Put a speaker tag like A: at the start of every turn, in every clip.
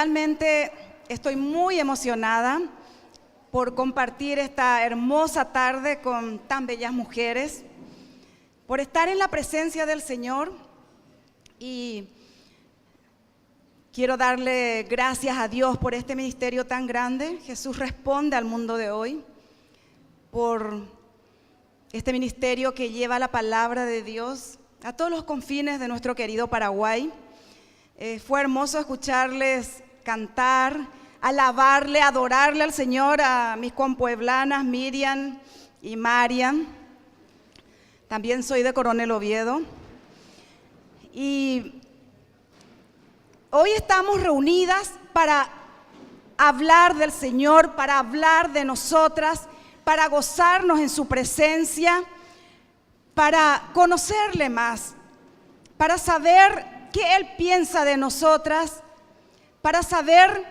A: Realmente estoy muy emocionada por compartir esta hermosa tarde con tan bellas mujeres, por estar en la presencia del Señor, y quiero darle gracias a Dios por este ministerio tan grande. Jesús responde al mundo de hoy, por este ministerio que lleva la palabra de Dios a todos los confines de nuestro querido Paraguay. Fue hermoso escucharles cantar, alabarle, adorarle al Señor, a mis compueblanas Miriam y Marian. También soy de Coronel Oviedo. Y hoy estamos reunidas para hablar del Señor, para hablar de nosotras, para gozarnos en su presencia, para conocerle más, para saber qué Él piensa de nosotras, para saber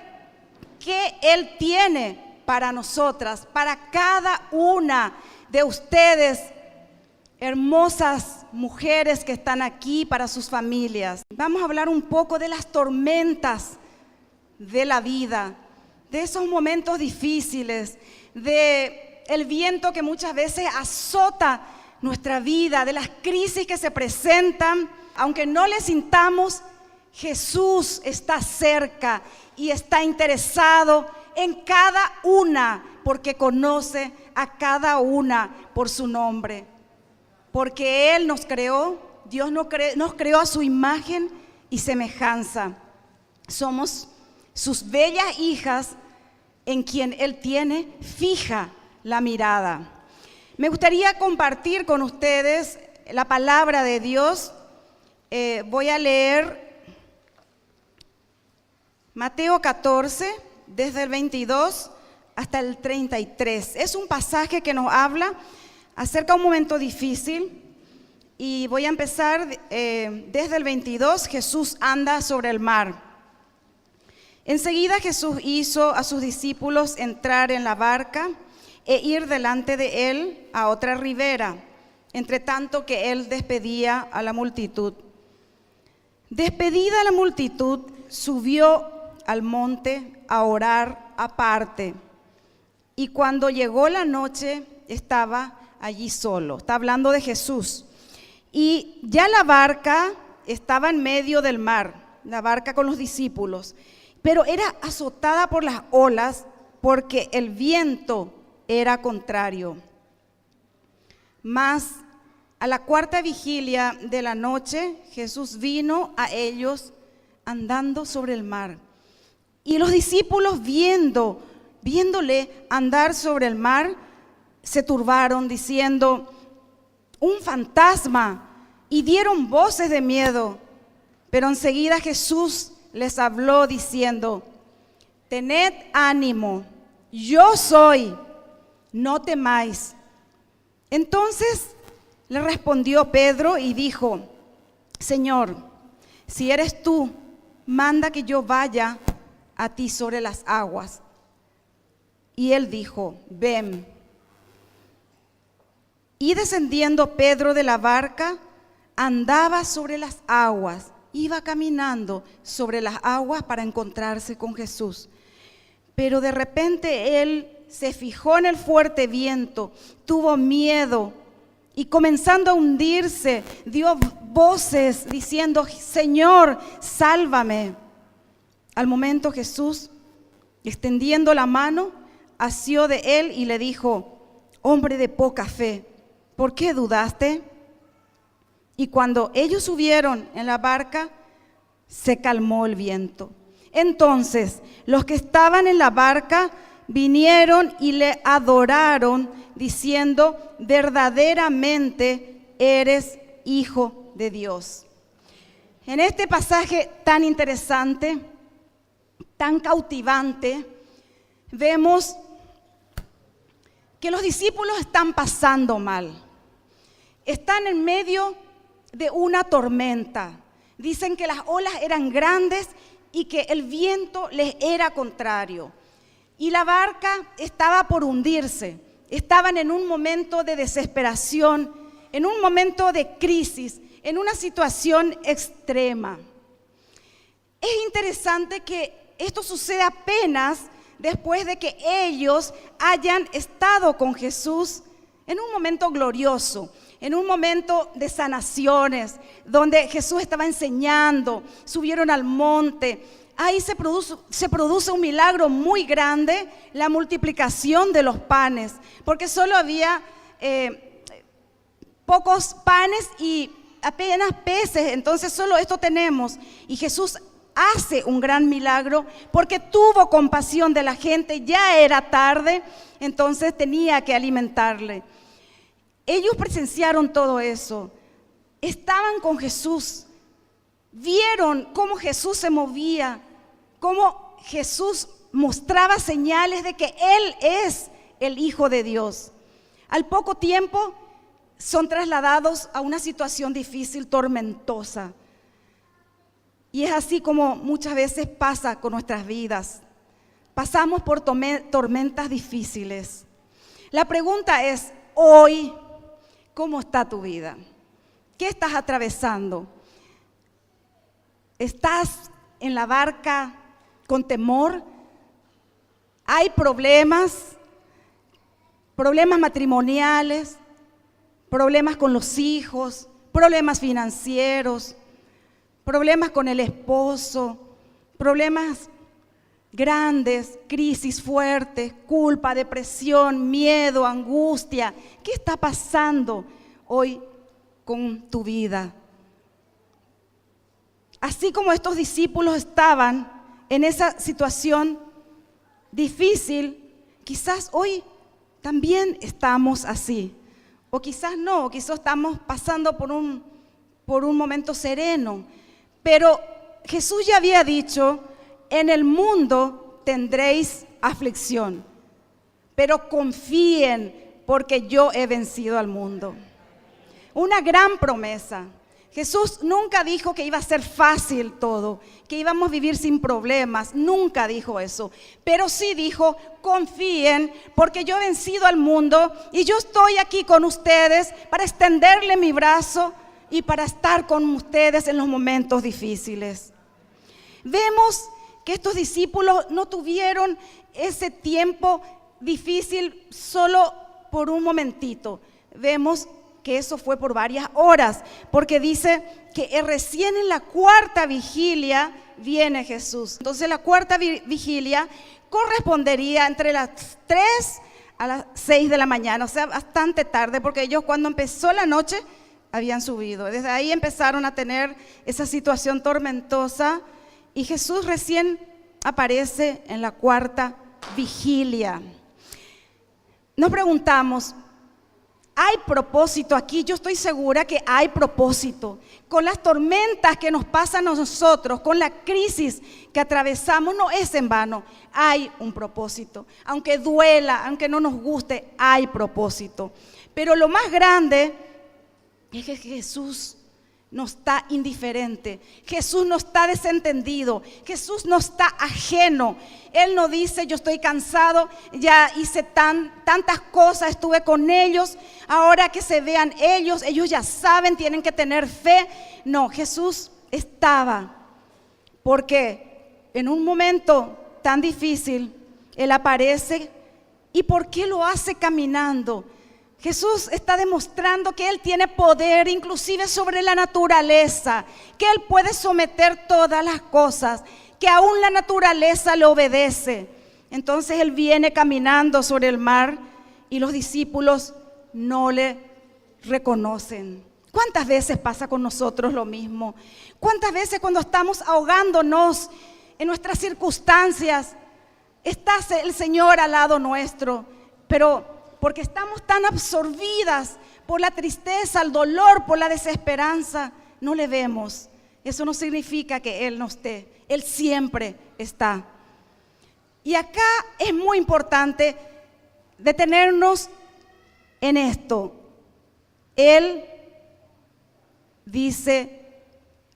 A: qué Él tiene para nosotras, para cada una de ustedes, hermosas mujeres que están aquí, para sus familias. Vamos a hablar un poco de las tormentas de la vida, de esos momentos difíciles, de el viento que muchas veces azota nuestra vida, de las crisis que se presentan. Aunque no le sintamos, Jesús está cerca y está interesado en cada una, porque conoce a cada una por su nombre. Porque Él nos creó, Dios nos creó a su imagen y semejanza. Somos sus bellas hijas en quien Él tiene fija la mirada. Me gustaría compartir con ustedes la palabra de Dios. Voy a leer Mateo 14, desde el 22 hasta el 33. Es un pasaje que nos habla acerca de un momento difícil, y voy a empezar desde el 22. Jesús anda sobre el mar. Enseguida Jesús hizo a sus discípulos entrar en la barca e ir delante de él a otra ribera, entre tanto que él despedía a la multitud. Despedida la multitud, subió al monte a orar aparte, y cuando llegó la noche estaba allí solo. Está hablando de Jesús. Y ya la barca estaba en medio del mar, la barca con los discípulos, pero era azotada por las olas porque el viento era contrario. Mas a la cuarta vigilia de la noche, Jesús vino a ellos andando sobre el mar. Y los discípulos, viéndole andar sobre el mar, se turbaron, diciendo: un fantasma, y dieron voces de miedo. Pero enseguida Jesús les habló diciendo: tened ánimo, yo soy, no temáis. Entonces le respondió Pedro y dijo: Señor, si eres tú, manda que yo vaya a ti sobre las aguas. Y él dijo: ven. Y descendiendo Pedro de la barca, andaba sobre las aguas, iba caminando sobre las aguas para encontrarse con Jesús. Pero de repente él se fijó en el fuerte viento, tuvo miedo y, comenzando a hundirse, dio voces diciendo: Señor, sálvame. Al momento Jesús, extendiendo la mano, asió de él y le dijo: hombre de poca fe, ¿por qué dudaste? Y cuando ellos subieron en la barca, se calmó el viento. Entonces los que estaban en la barca vinieron y le adoraron, diciendo: verdaderamente eres Hijo de Dios. En este pasaje tan interesante, tan cautivante, vemos que los discípulos están pasando mal. Están en medio de una tormenta. Dicen que las olas eran grandes y que el viento les era contrario. Y la barca estaba por hundirse. Estaban en un momento de desesperación, en un momento de crisis, en una situación extrema. Es interesante que esto sucede apenas después de que ellos hayan estado con Jesús en un momento glorioso, en un momento de sanaciones, donde Jesús estaba enseñando, subieron al monte. Ahí se produce un milagro muy grande, la multiplicación de los panes, porque solo había pocos panes y apenas peces, entonces solo esto tenemos. Y Jesús hace un gran milagro porque tuvo compasión de la gente, ya era tarde, entonces tenía que alimentarle. Ellos presenciaron todo eso, estaban con Jesús, vieron cómo Jesús se movía, cómo Jesús mostraba señales de que Él es el Hijo de Dios. Al poco tiempo son trasladados a una situación difícil, tormentosa. Y es así como muchas veces pasa con nuestras vidas. Pasamos por tormentas difíciles. La pregunta es, hoy, ¿cómo está tu vida? ¿Qué estás atravesando? ¿Estás en la barca con temor? ¿Hay problemas matrimoniales, problemas con los hijos, problemas financieros, problemas con el esposo, problemas grandes, crisis fuertes, culpa, depresión, miedo, angustia? ¿Qué está pasando hoy con tu vida? Así como estos discípulos estaban en esa situación difícil, quizás hoy también estamos así. O quizás no, quizás estamos pasando por un momento sereno. Pero Jesús ya había dicho, en el mundo tendréis aflicción, pero confíen porque yo he vencido al mundo. Una gran promesa. Jesús nunca dijo que iba a ser fácil todo, que íbamos a vivir sin problemas, nunca dijo eso. Pero sí dijo, confíen porque yo he vencido al mundo y yo estoy aquí con ustedes para extenderle mi brazo y para estar con ustedes en los momentos difíciles. Vemos que estos discípulos no tuvieron ese tiempo difícil solo por un momentito. Vemos que eso fue por varias horas, porque dice que recién en la cuarta vigilia viene Jesús. Entonces la cuarta vigilia correspondería entre las 3 a las 6 de la mañana, o sea, bastante tarde, porque ellos cuando empezó la noche habían subido. Desde ahí empezaron a tener esa situación tormentosa y Jesús recién aparece en la cuarta vigilia. Nos preguntamos, ¿hay propósito aquí? Yo estoy segura que hay propósito. Con las tormentas que nos pasan a nosotros, con la crisis que atravesamos, no es en vano. Hay un propósito. Aunque duela, aunque no nos guste, hay propósito. Pero lo más grande es que Jesús no está indiferente, Jesús no está desentendido, Jesús no está ajeno. Él no dice, yo estoy cansado, ya hice tantas cosas, estuve con ellos, ahora que se vean ellos ya saben, tienen que tener fe. No, Jesús estaba, porque en un momento tan difícil, Él aparece. ¿Y por qué lo hace caminando? Jesús está demostrando que Él tiene poder inclusive sobre la naturaleza, que Él puede someter todas las cosas, que aún la naturaleza le obedece. Entonces Él viene caminando sobre el mar y los discípulos no le reconocen. ¿Cuántas veces pasa con nosotros lo mismo? ¿Cuántas veces cuando estamos ahogándonos en nuestras circunstancias, está el Señor al lado nuestro, pero porque estamos tan absorbidas por la tristeza, el dolor, por la desesperanza, no le vemos? Eso no significa que Él no esté, Él siempre está. Y acá es muy importante detenernos en esto. Él dice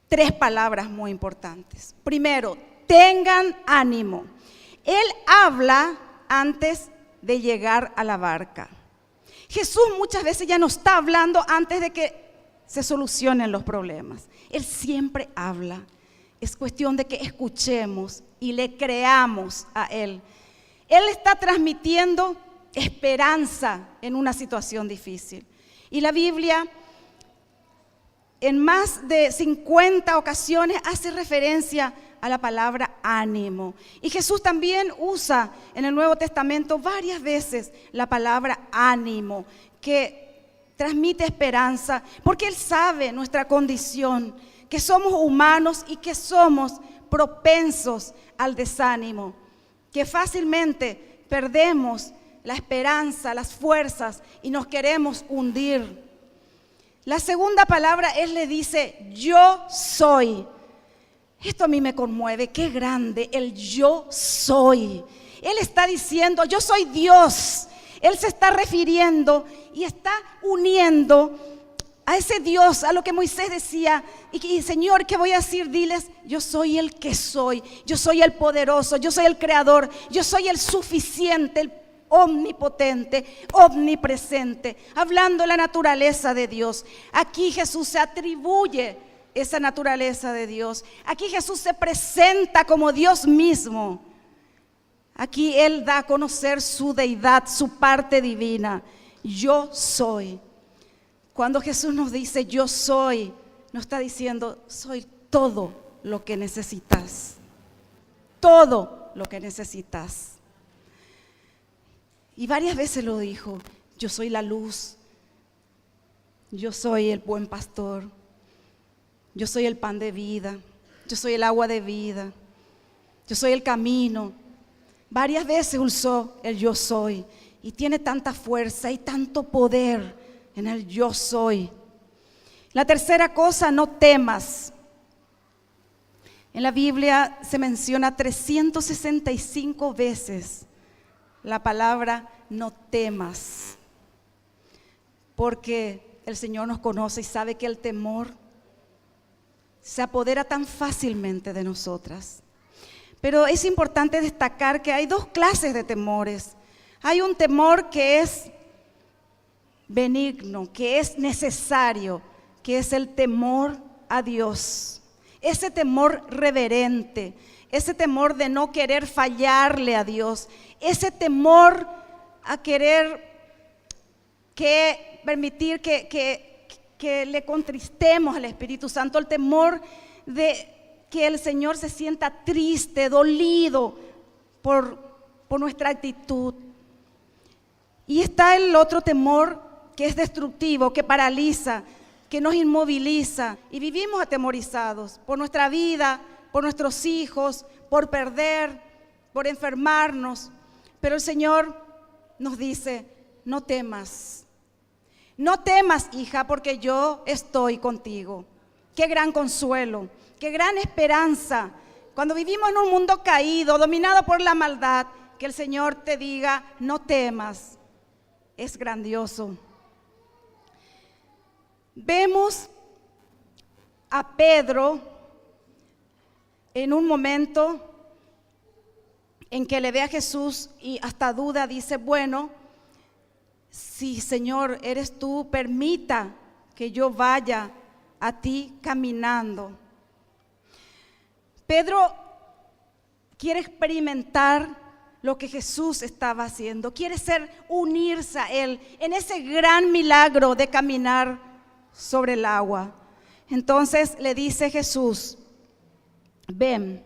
A: 3 palabras muy importantes. Primero, tengan ánimo. Él habla antes de llegar a la barca. Jesús muchas veces ya no está hablando antes de que se solucionen los problemas. Él siempre habla. Es cuestión de que escuchemos y le creamos a Él. Él está transmitiendo esperanza en una situación difícil. Y la Biblia en más de 50 ocasiones hace referencia a la palabra ánimo. Y Jesús también usa en el Nuevo Testamento varias veces la palabra ánimo, que transmite esperanza, porque Él sabe nuestra condición, que somos humanos y que somos propensos al desánimo, que fácilmente perdemos la esperanza, las fuerzas y nos queremos hundir. La segunda palabra, Él le dice, yo soy. Esto a mí me conmueve, qué grande, el yo soy. Él está diciendo, yo soy Dios. Él se está refiriendo y está uniendo a ese Dios, a lo que Moisés decía, y Señor, ¿qué voy a decir? Diles, yo soy el que soy, yo soy el poderoso, yo soy el creador, yo soy el suficiente, el omnipotente, omnipresente, hablando de la naturaleza de Dios. Aquí Jesús se atribuye esa naturaleza de Dios. Aquí Jesús se presenta como Dios mismo. Aquí Él da a conocer su deidad, su parte divina. Yo soy. Cuando Jesús nos dice yo soy, nos está diciendo soy todo lo que necesitas. Todo lo que necesitas. Y varias veces lo dijo, yo soy la luz, yo soy el buen pastor, yo soy el pan de vida, yo soy el agua de vida, yo soy el camino. Varias veces usó el yo soy y tiene tanta fuerza y tanto poder en el yo soy. La tercera cosa, no temas. En la Biblia se menciona 365 veces la palabra no temas, porque el Señor nos conoce y sabe que el temor se apodera tan fácilmente de nosotras. Pero es importante destacar que hay dos clases de temores. Hay un temor que es benigno, que es necesario, que es el temor a Dios. Ese temor reverente, ese temor de no querer fallarle a Dios, ese temor a querer permitir que le contristemos al Espíritu Santo, el temor de que el Señor se sienta triste, dolido por nuestra actitud. Y está el otro temor que es destructivo, que paraliza, que nos inmoviliza y vivimos atemorizados por nuestra vida, por nuestros hijos, por perder, por enfermarnos. Pero el Señor nos dice, no temas, hija, porque yo estoy contigo. Qué gran consuelo, qué gran esperanza. Cuando vivimos en un mundo caído, dominado por la maldad, que el Señor te diga, no temas, es grandioso. Vemos a Pedro en un momento en que le ve a Jesús y hasta duda, dice, bueno, si Señor eres tú, permita que yo vaya a ti caminando. Pedro quiere experimentar lo que Jesús estaba haciendo, quiere unirse a Él en ese gran milagro de caminar sobre el agua. Entonces le dice Jesús, ven.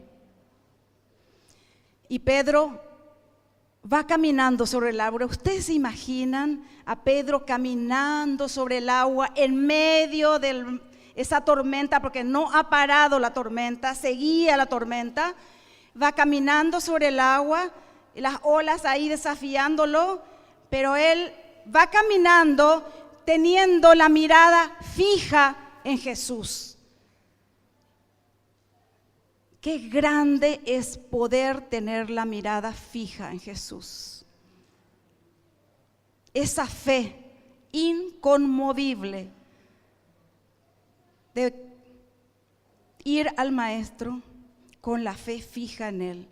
A: Y Pedro va caminando sobre el agua. ¿Ustedes se imaginan a Pedro caminando sobre el agua en medio de esa tormenta? Porque no ha parado la tormenta, seguía la tormenta. Va caminando sobre el agua, y las olas ahí desafiándolo, pero él va caminando teniendo la mirada fija en Jesús. Qué grande es poder tener la mirada fija en Jesús. Esa fe inconmovible de ir al Maestro con la fe fija en Él.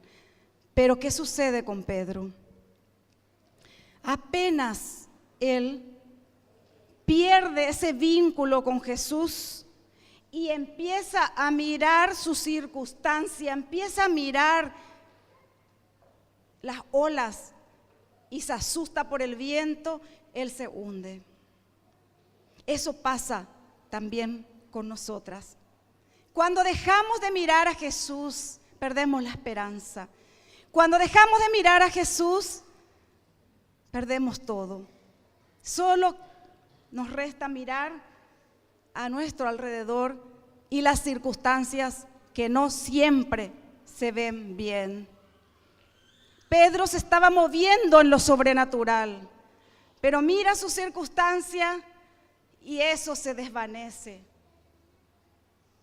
A: Pero ¿qué sucede con Pedro? Apenas él pierde ese vínculo con Jesús, y empieza a mirar su circunstancia, empieza a mirar las olas y se asusta por el viento, él se hunde. Eso pasa también con nosotras. Cuando dejamos de mirar a Jesús, perdemos la esperanza. Cuando dejamos de mirar a Jesús, perdemos todo. Solo nos resta mirar a nuestro alrededor y las circunstancias que no siempre se ven bien. Pedro se estaba moviendo en lo sobrenatural, pero mira su circunstancia y eso se desvanece.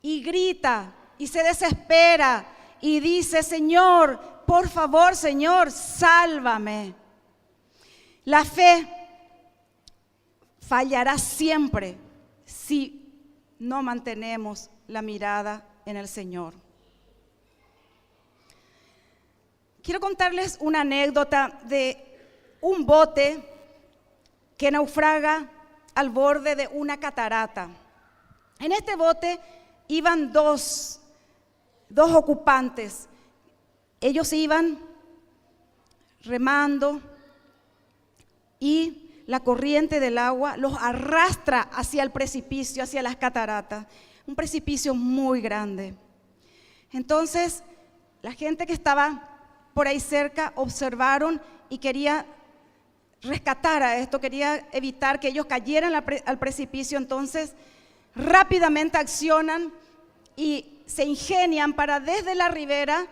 A: Y grita y se desespera y dice: Señor, por favor, Señor, sálvame. La fe fallará siempre si no mantenemos la mirada en el Señor. Quiero contarles una anécdota de un bote que naufraga al borde de una catarata. En este bote iban dos ocupantes. Ellos iban remando y la corriente del agua los arrastra hacia el precipicio, hacia las cataratas. Un precipicio muy grande. Entonces, la gente que estaba por ahí cerca observaron y quería rescatar a esto, quería evitar que ellos cayeran al precipicio. Entonces, rápidamente accionan y se ingenian para desde la ribera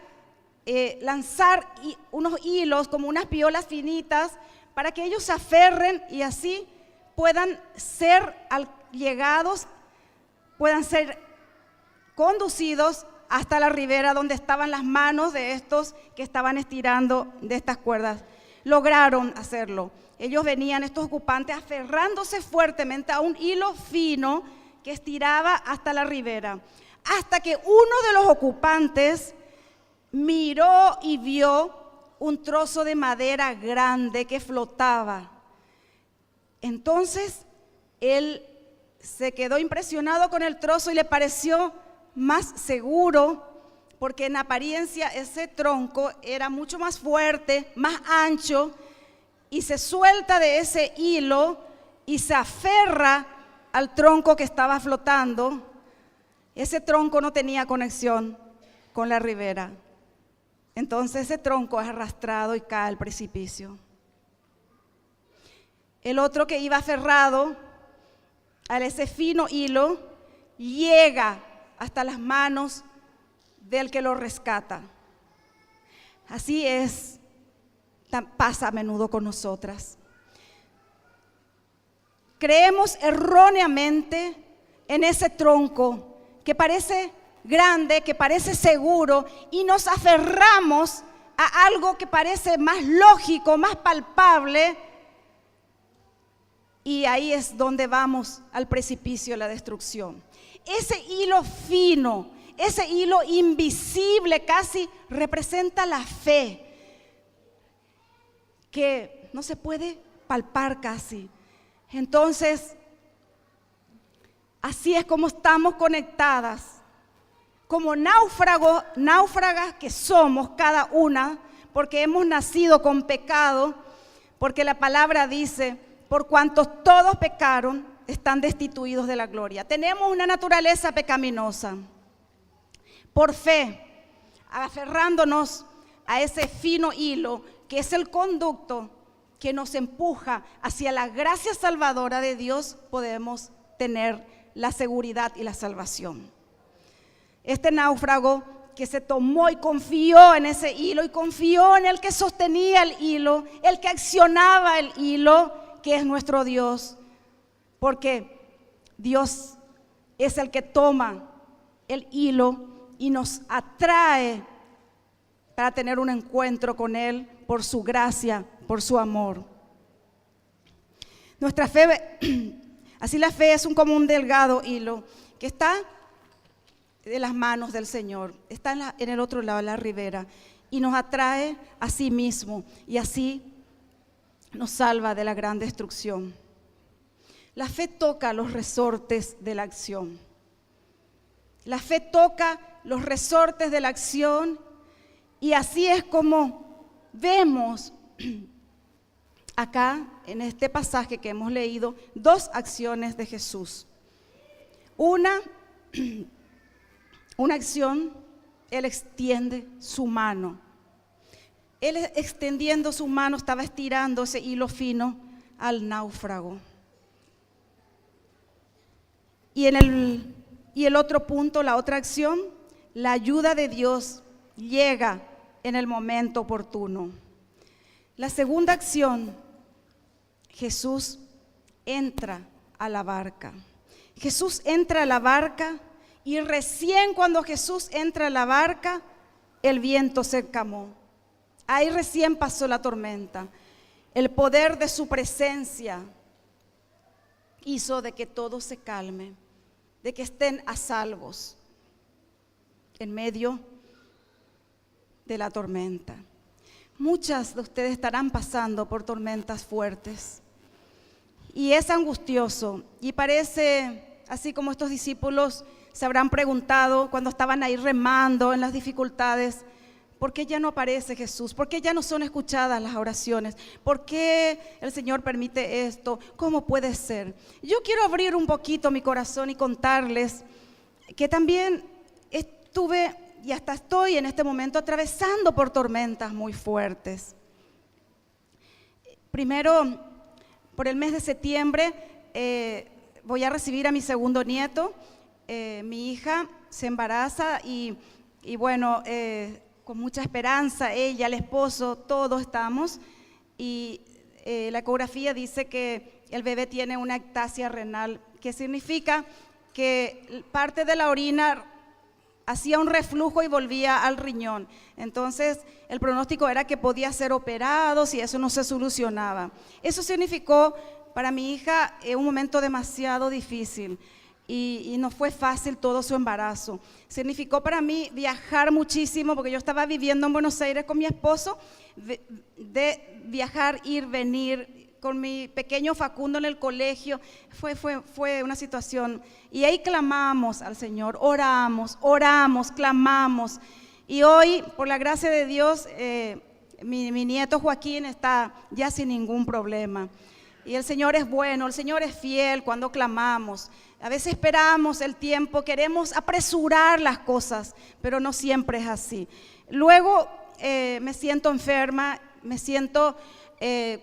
A: lanzar unos hilos como unas piolas finitas para que ellos se aferren y así puedan ser llegados, puedan ser conducidos hasta la ribera donde estaban las manos de estos que estaban estirando de estas cuerdas. Lograron hacerlo. Ellos venían, estos ocupantes, aferrándose fuertemente a un hilo fino que estiraba hasta la ribera, hasta que uno de los ocupantes miró y vio un trozo de madera grande que flotaba. Entonces, él se quedó impresionado con el trozo y le pareció más seguro, porque en apariencia ese tronco era mucho más fuerte, más ancho, y se suelta de ese hilo y se aferra al tronco que estaba flotando. Ese tronco no tenía conexión con la ribera. Entonces ese tronco es arrastrado y cae al precipicio. El otro que iba aferrado a ese fino hilo llega hasta las manos del que lo rescata. Así es, pasa a menudo con nosotras. Creemos erróneamente en ese tronco que parece grande, que parece seguro, y nos aferramos a algo que parece más lógico, más palpable, y ahí es donde vamos al precipicio de la destrucción. Ese hilo fino, ese hilo invisible casi representa la fe, que no se puede palpar casi. Entonces, así es como estamos conectadas, como náufragas que somos cada una, porque hemos nacido con pecado, porque la palabra dice: por cuantos todos pecaron, están destituidos de la gloria. Tenemos una naturaleza pecaminosa. Por fe, aferrándonos a ese fino hilo, que es el conducto que nos empuja hacia la gracia salvadora de Dios, podemos tener la seguridad y la salvación. Este náufrago que se tomó y confió en ese hilo y confió en el que sostenía el hilo, el que accionaba el hilo, que es nuestro Dios, porque Dios es el que toma el hilo y nos atrae para tener un encuentro con Él por su gracia, por su amor. Nuestra fe, así la fe es como un delgado hilo que está de las manos del Señor, está en el otro lado de la ribera y nos atrae a sí mismo y así nos salva de la gran destrucción. La fe toca los resortes de la acción. La fe toca los resortes de la acción y así es como vemos acá en este pasaje que hemos leído dos acciones de Jesús. Una acción, Él extiende su mano. Él extendiendo su mano estaba estirando ese hilo fino al náufrago. Y el otro punto, la otra acción, la ayuda de Dios llega en el momento oportuno. La segunda acción, Jesús entra a la barca. Jesús entra a la barca y recién cuando Jesús entra a la barca, el viento se calmó. Ahí recién pasó la tormenta. El poder de su presencia hizo de que todo se calme, de que estén a salvos en medio de la tormenta. Muchas de ustedes estarán pasando por tormentas fuertes y es angustioso y parece, así como estos discípulos se habrán preguntado cuando estaban ahí remando en las dificultades, ¿por qué ya no aparece Jesús? ¿Por qué ya no son escuchadas las oraciones? ¿Por qué el Señor permite esto? ¿Cómo puede ser? Yo quiero abrir un poquito mi corazón y contarles que también estuve y hasta estoy en este momento atravesando por tormentas muy fuertes. Primero, por el mes de septiembre, voy a recibir a mi segundo nieto. Mi hija se embaraza y bueno, con mucha esperanza, ella, el esposo, todos estamos. Y la ecografía dice que el bebé tiene una ectasia renal, que significa que parte de la orina hacía un reflujo y volvía al riñón. Entonces, el pronóstico era que podía ser operado si eso no se solucionaba. Eso significó para mi hija un momento demasiado difícil y no fue fácil todo su embarazo. Significó para mí viajar muchísimo porque yo estaba viviendo en Buenos Aires con mi esposo, de viajar, ir, venir, con mi pequeño Facundo en el colegio. Fue una situación, y ahí clamamos al Señor, oramos, clamamos, y hoy, por la gracia de Dios, mi nieto Joaquín está ya sin ningún problema, y el Señor es bueno, el Señor es fiel cuando clamamos. A veces esperamos el tiempo, queremos apresurar las cosas, pero no siempre es así. Luego me siento enferma, me siento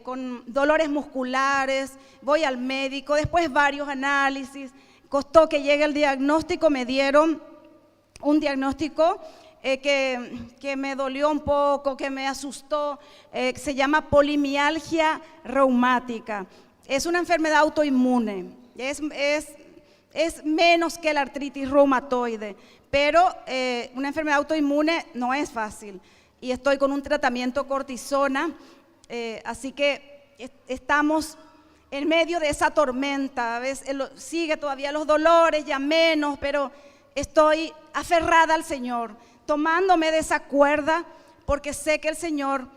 A: con dolores musculares, voy al médico, después varios análisis, costó que llegue el diagnóstico, me dieron un diagnóstico que me dolió un poco, que me asustó, se llama polimialgia reumática. Es una enfermedad autoinmune, es menos que la artritis reumatoide, pero una enfermedad autoinmune no es fácil y estoy con un tratamiento cortisona. Así que estamos en medio de esa tormenta. A veces sigue todavía los dolores, ya menos, pero estoy aferrada al Señor, tomándome de esa cuerda, porque sé que el Señor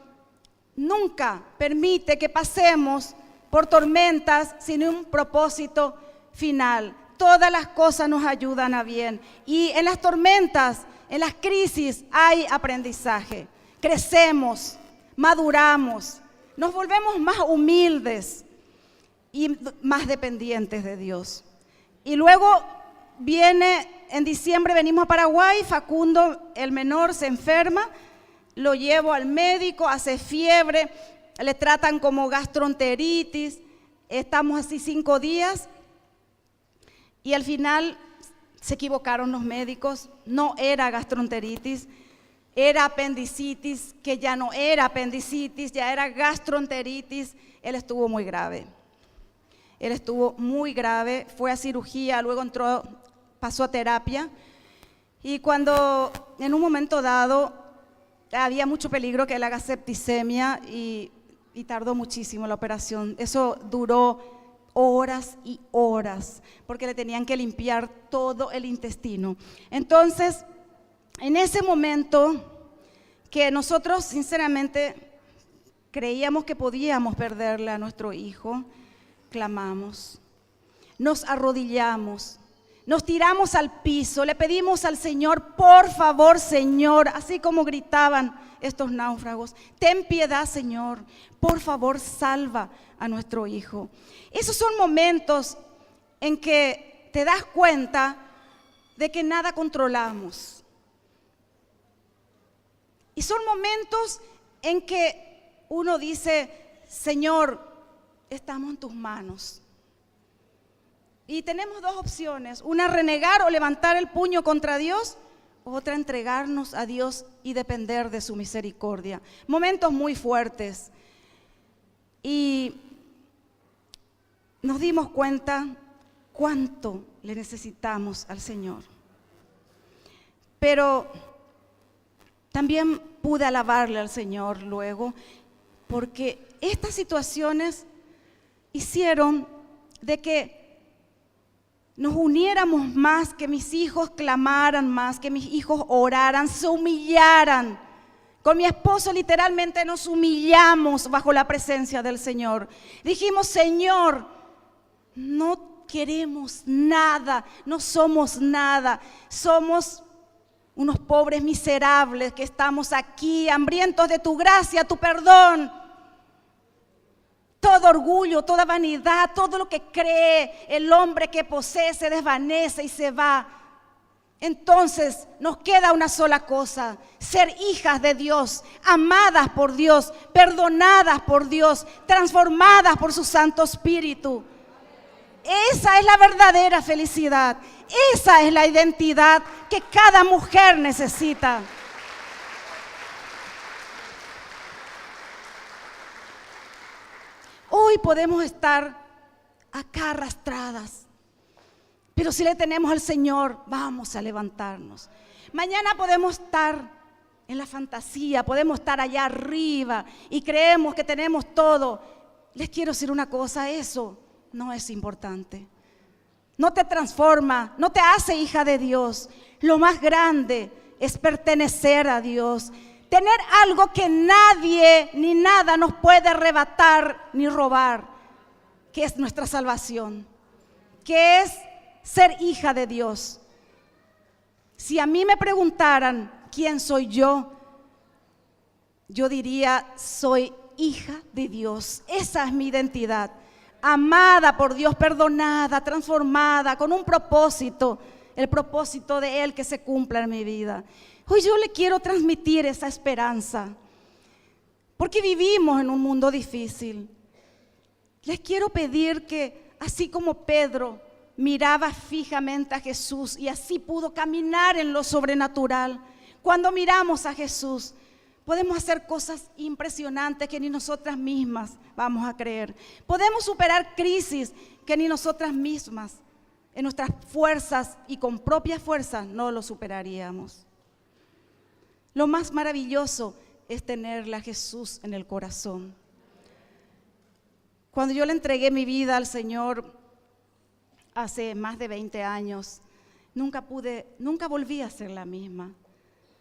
A: nunca permite que pasemos por tormentas sin un propósito final. Todas las cosas nos ayudan a bien, y en las tormentas, en las crisis hay aprendizaje, crecemos, maduramos, nos volvemos más humildes y más dependientes de Dios. Y luego en diciembre venimos a Paraguay, Facundo, el menor, se enferma, lo llevo al médico, hace fiebre, le tratan como gastroenteritis, estamos así 5 días y al final se equivocaron los médicos, no era gastroenteritis, era apendicitis, que ya no era apendicitis, ya era gastroenteritis. Él estuvo muy grave. Fue a cirugía, luego pasó a terapia. Y cuando en un momento dado había mucho peligro que él haga septicemia y tardó muchísimo la operación. Eso duró horas y horas, porque le tenían que limpiar todo el intestino. Entonces, en ese momento que nosotros sinceramente creíamos que podíamos perderle a nuestro hijo, clamamos, nos arrodillamos, nos tiramos al piso, le pedimos al Señor, por favor, Señor, así como gritaban estos náufragos, ten piedad, Señor, por favor, salva a nuestro hijo. Esos son momentos en que te das cuenta de que nada controlamos. Y son momentos en que uno dice, Señor, estamos en tus manos. Y tenemos dos opciones, una renegar o levantar el puño contra Dios, otra entregarnos a Dios y depender de su misericordia. Momentos muy fuertes. Y nos dimos cuenta cuánto le necesitamos al Señor. Pero también pude alabarle al Señor luego, porque estas situaciones hicieron de que nos uniéramos más, que mis hijos clamaran más, que mis hijos oraran, se humillaran. Con mi esposo literalmente nos humillamos bajo la presencia del Señor. Dijimos, Señor, no queremos nada, no somos nada, somos unos pobres miserables que estamos aquí, hambrientos de tu gracia, tu perdón. Todo orgullo, toda vanidad, todo lo que cree el hombre que posee se desvanece y se va. Entonces nos queda una sola cosa, ser hijas de Dios, amadas por Dios, perdonadas por Dios, transformadas por su Santo Espíritu. Esa es la verdadera felicidad, esa es la identidad que cada mujer necesita. Hoy podemos estar acá arrastradas, pero si le tenemos al Señor, vamos a levantarnos. Mañana podemos estar en la fantasía, podemos estar allá arriba y creemos que tenemos todo. Les quiero decir una cosa, eso no es importante. No te transforma, no te hace hija de Dios. Lo más grande es pertenecer a Dios. Tener algo que nadie ni nada nos puede arrebatar ni robar, que es nuestra salvación, que es ser hija de Dios. Si a mí me preguntaran quién soy yo diría, soy hija de Dios. Esa es mi identidad. Amada por Dios, perdonada, transformada, con un propósito, el propósito de Él que se cumpla en mi vida. Hoy yo le quiero transmitir esa esperanza, porque vivimos en un mundo difícil. Les quiero pedir que, así como Pedro miraba fijamente a Jesús y así pudo caminar en lo sobrenatural, cuando miramos a Jesús, podemos hacer cosas impresionantes que ni nosotras mismas vamos a creer. Podemos superar crisis que ni nosotras mismas, en nuestras fuerzas y con propias fuerzas, no lo superaríamos. Lo más maravilloso es tenerle a Jesús en el corazón. Cuando yo le entregué mi vida al Señor hace más de 20 años, nunca volví a ser la misma.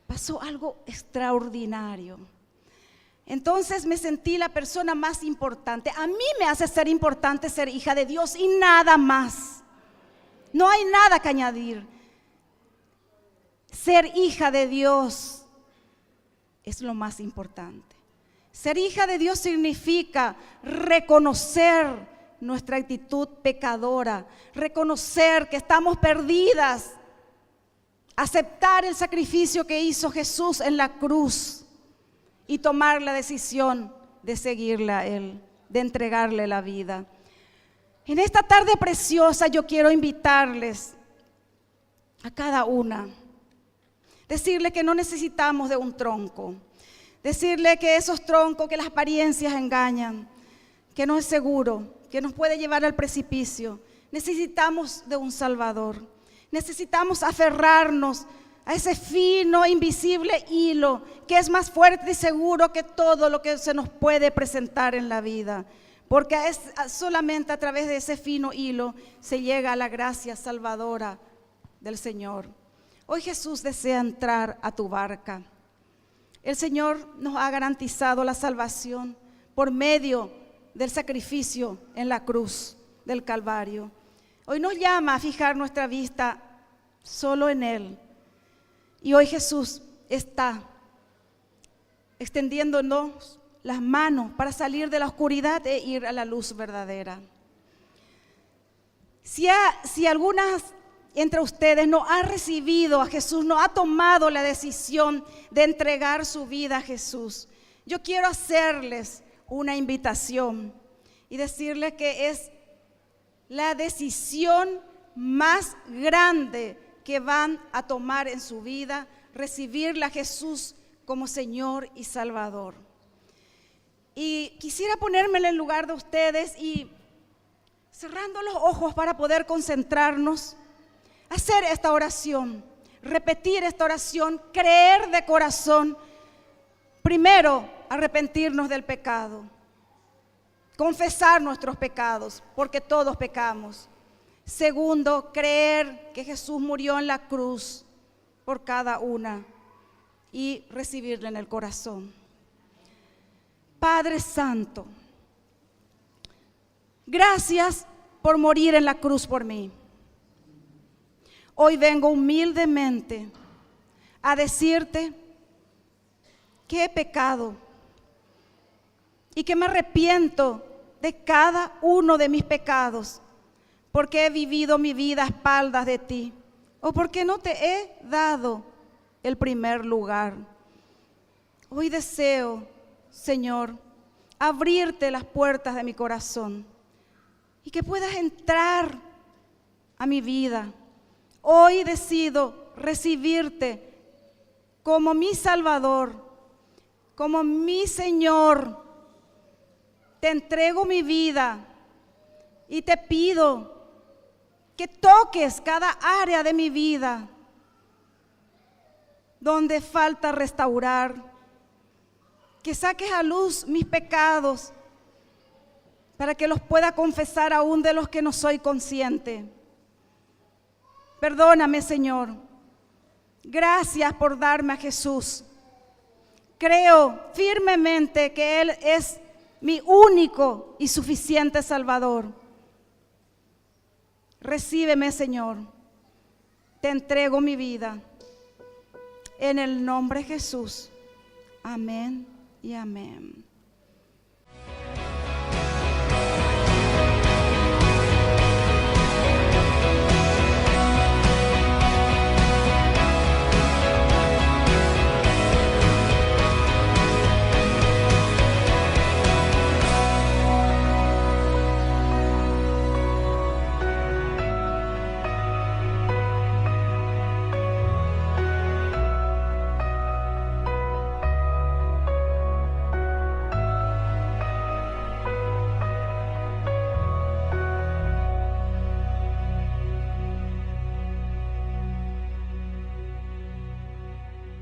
A: Pasó algo extraordinario. Entonces me sentí la persona más importante. A mí me hace ser importante ser hija de Dios y nada más. No hay nada que añadir. Ser hija de Dios es lo más importante. Ser hija de Dios significa reconocer nuestra actitud pecadora, reconocer que estamos perdidas, aceptar el sacrificio que hizo Jesús en la cruz y tomar la decisión de seguirle a Él, de entregarle la vida. En esta tarde preciosa yo quiero invitarles a cada una, decirle que no necesitamos de un tronco, decirle que esos troncos, que las apariencias engañan, que no es seguro, que nos puede llevar al precipicio. Necesitamos de un Salvador, necesitamos aferrarnos a ese fino, invisible hilo que es más fuerte y seguro que todo lo que se nos puede presentar en la vida, porque es solamente a través de ese fino hilo se llega a la gracia salvadora del Señor. Hoy Jesús desea entrar a tu barca. El Señor nos ha garantizado la salvación por medio del sacrificio en la cruz del Calvario. Hoy nos llama a fijar nuestra vista solo en Él. Y hoy Jesús está extendiéndonos las manos para salir de la oscuridad e ir a la luz verdadera. Si algunas entre ustedes no ha recibido a Jesús, no ha tomado la decisión de entregar su vida a Jesús, yo quiero hacerles una invitación y decirles que es la decisión más grande que van a tomar en su vida, recibirle a Jesús como Señor y Salvador. Y quisiera ponerme en el lugar de ustedes y cerrando los ojos para poder concentrarnos, hacer esta oración, repetir esta oración, creer de corazón. Primero, arrepentirnos del pecado, confesar nuestros pecados, porque todos pecamos. Segundo, creer que Jesús murió en la cruz por cada una y recibirle en el corazón. Padre Santo, gracias por morir en la cruz por mí. Hoy vengo humildemente a decirte que he pecado y que me arrepiento de cada uno de mis pecados, porque he vivido mi vida a espaldas de ti o porque no te he dado el primer lugar. Hoy deseo, Señor, abrirte las puertas de mi corazón y que puedas entrar a mi vida. Hoy decido recibirte como mi Salvador, como mi Señor. Te entrego mi vida y te pido que toques cada área de mi vida donde falta restaurar, que saques a luz mis pecados para que los pueda confesar aún de los que no soy consciente. Perdóname, Señor. Gracias por darme a Jesús. Creo firmemente que Él es mi único y suficiente Salvador. Recíbeme, Señor. Te entrego mi vida. En el nombre de Jesús. Amén y amén.